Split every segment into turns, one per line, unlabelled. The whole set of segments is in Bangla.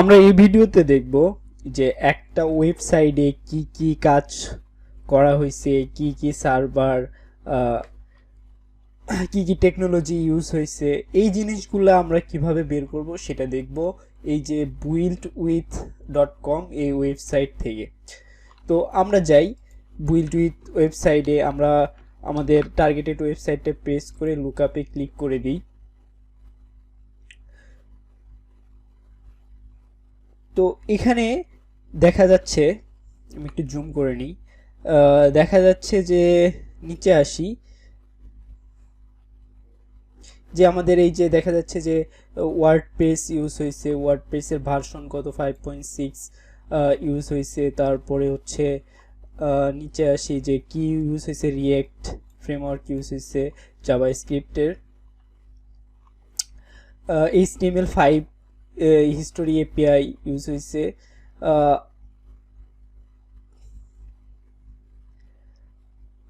আমরা এই ভিডিওতে দেখব যে একটা ওয়েবসাইটে কি কি কাজ করা হয়েছে, কি কি সার্ভার, কি কি টেকনোলজি ইউজ হয়েছে, এই জিনিসগুলো আমরা কিভাবে বের করব সেটা দেখব এই যে buildwith.com এই ওয়েবসাইট থেকে। তো আমরা যাই buildwith ওয়েবসাইটে, আমরা আমাদের টার্গেটেড ওয়েবসাইটে প্রেস করে লুকআপে ক্লিক করে দিই। তো এখানে দেখা যাচ্ছে, আমি একটু জুম করে নিই, দেখা যাচ্ছে যে নিচে আসি, যে আমাদের এই যে দেখা যাচ্ছে যে ওয়ার্ডপ্রেস ইউজ হয়েছে, ওয়ার্ডপ্রেসের ভার্সন কত 5.6 ইউজ হয়েছে। তারপরে হচ্ছে নিচে আসি যে কি ইউজ হয়েছে, রিয়েক্ট ফ্রেমওয়ার্ক ইউজ হয়েছে, জাভাস্ক্রিপ্টের HTML5 হিস্টোরি এপিআই ইউজ হয়েছে,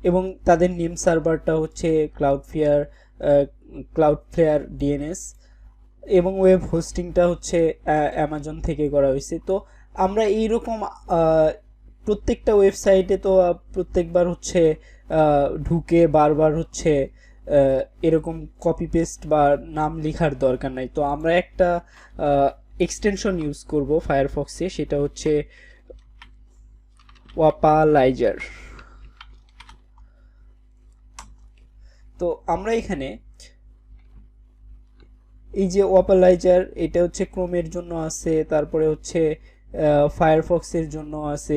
এবং তাদের নেম সার্ভারটা হচ্ছে ক্লাউডফ্লেয়ার ডিএনএস, এবং ওয়েব হোস্টিংটা হচ্ছে অ্যামাজন থেকে করা হয়েছে। তো আমরা এইরকম প্রত্যেকটা ওয়েবসাইটে তো প্রত্যেকবার হচ্ছে ঢুকে বারবার হচ্ছে এরকম কপি পেস্ট বা নাম লেখার দরকার নাই। তো আমরা একটা এক্সটেনশন ইউজ করব ফায়ারফক্সে, সেটা হচ্ছে ওয়াপালাইজার। তো আমরা এখানে এই যে ওয়াপালাইজার, এটা হচ্ছে ক্রোমের জন্য আছে, তারপরে হচ্ছে ফায়ারফক্সের জন্য আছে,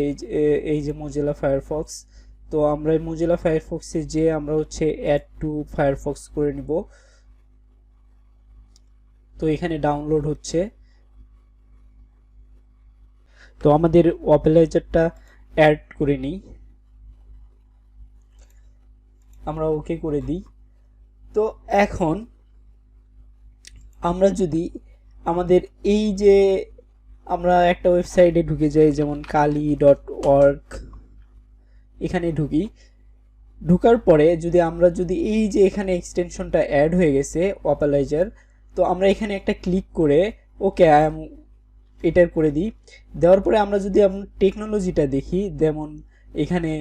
এই যে মোজিলা ফায়ারফক্স। তো আমরা মোজিলা ফায়ারফক্সে যে আমরা হচ্ছে অ্যাড টু ফায়ারফক্স করে নিব। তো এখানে ডাউনলোড হচ্ছে। তো আমাদের ওয়াপালাইজারটা অ্যাড করে নিই, আমরা ওকে করে দিই। তো এখন আমরা যদি আমাদের এই যে আমরা একটা ওয়েবসাইটে ঢুকে যাই, যেমন kali.org, এখানে ঢুকার পরে যদি আমরা এই যে এখানে এক্সটেনশনটা অ্যাড হয়ে গেছে ওয়াপালাইজার, তো আমরা এখানে একটা ক্লিক করে ওকে আই এম এটার করে দিই। দেওয়ার পরে আমরা যদি টেকনোলজিটা দেখি, যেমন এখানে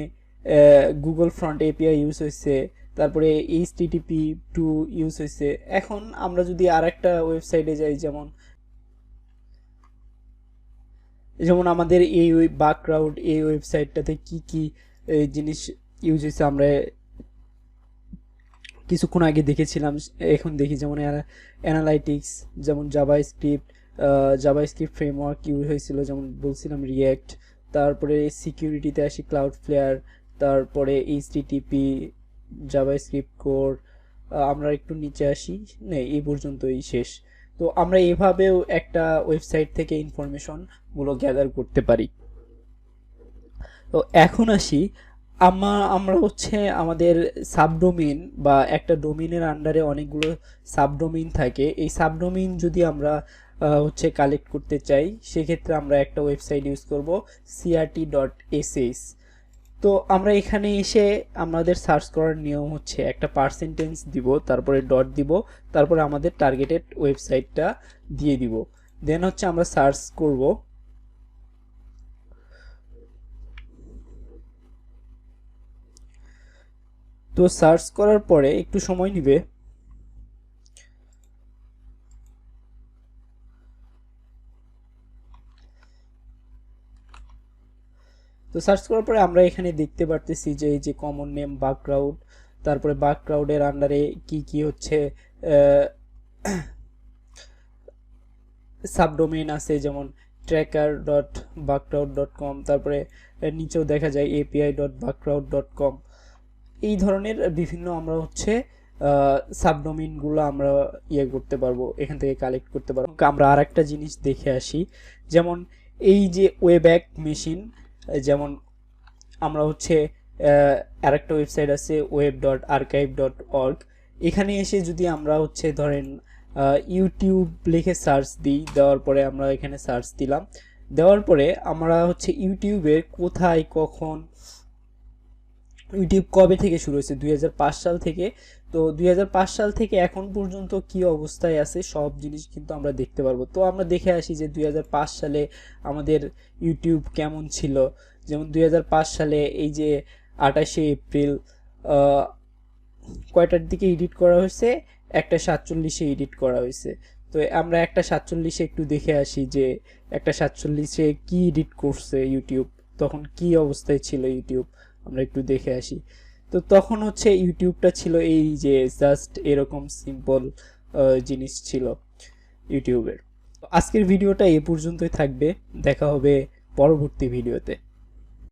গুগল ফ্রন্ট এপিআই ইউজ হয়েছে, তারপরে HTTP2 ইউজ হয়েছে। এখন আমরা যদি আর একটা ওয়েবসাইটে যাই, যেমন আমাদের এই বাকগ্রাউন্ড এই ওয়েবসাইটটাতে কি কি জিনিস ইউজ হয়েছে আমরা কিছুক্ষণ আগে দেখেছিলাম, এখন দেখি। যেমন অ্যানালাইটিক্স, যেমন জাভাস্ক্রিপ্ট ফ্রেমওয়ার্ক ইউজ হয়েছিল, যেমন বলছিলাম রিয়েক্ট। তারপরে সিকিউরিটিতে আসি ক্লাউডফ্লেয়ার, তারপরে HTTP, জাভাস্ক্রিপ্ট কোর। আমরা একটু নিচে আসি, নেই এই পর্যন্তই শেষ। তো আমরা এভাবেও একটা ওয়েবসাইট থেকে ইনফরমেশনগুলো গ্যাদার করতে পারি। তো এখন আসি, আমরা হচ্ছে আমাদের সাবডোমেইন বা একটা ডোমেইনের আন্ডারে অনেকগুলো সাবডোমেইন থাকে। এই সাবডোমেইন যদি আমরা হচ্ছে কালেক্ট করতে চাই, সেক্ষেত্রে আমরা একটা ওয়েবসাইট ইউজ করব crt.sh। তো আমরা এখানে এসে আমাদের সার্চ করার নিয়ম হচ্ছে একটা পার্সেন্টেজ দিব, তারপরে ডট দিব, তারপরে আমাদের টার্গেটেড ওয়েবসাইটটা দিয়ে দিব, দেন হচ্ছে আমরা সার্চ করব। তো সার্চ করার পরে একটু সময় নেবে। তো সার্চ করার পরে আমরা এখানে দেখতে পারতেছি যে এই যে কমন নেম ব্যাকগ্রাউন্ড, তারপরে ব্যাকগ্রাউন্ডের আন্ডারে কি কি হচ্ছে সাবডোমেইন আছে, যেমন tracker.background.com, তারপরে নিচেও দেখা যায় api.background.com। এই ধরনের বিভিন্ন আমরা হচ্ছে সাবডোমেইনগুলো আমরা করতে পারবো, এখান থেকে কালেক্ট করতে পারবো। আমরা আর একটা জিনিস দেখে আসি, যেমন এই যে ওয়েব্যাক মেশিন, যেমন আমরা হচ্ছে আরেকটা ওয়েবসাইট আছে web.archive.org, এখানে এসে যদি আমরা হচ্ছে ধরেন ইউটিউব লিখে সার্চ দিই, দেওয়ার পরে আমরা এখানে সার্চ দিলাম, দেওয়ার পরে আমরা হচ্ছে ইউটিউবের কোথায় কখন ইউটিউব কবে থেকে শুরু হয়েছে, 2005 সাল থেকে তো 2005 সাল থেকে এখন পর্যন্ত কি অবস্থায় আছে সব জিনিস কিন্তু আমরা দেখতে পারবো। তো আমরা দেখে আসি যে 2005 সালে আমাদের ইউটিউব কেমন ছিল। যেমন 2005 সালে এই যে 28শে এপ্রিল কয়টার দিকে এডিট করা হয়েছে, 1:47-এ এডিট করা হয়েছে। তো আমরা 1:47-এ একটু দেখে আসি যে 1:47-এ কি এডিট করছে ইউটিউব, তখন কি অবস্থায় ছিল ইউটিউব, আমরা একটু দেখে আসি। তো তখন হচ্ছে ইউটিউবটা ছিল এই যে জাস্ট এরকম সিম্পল জিনিস ছিল ইউটিউবের। তো আজকের ভিডিওটা এ পর্যন্তই থাকবে, দেখা হবে পরবর্তী ভিডিওতে।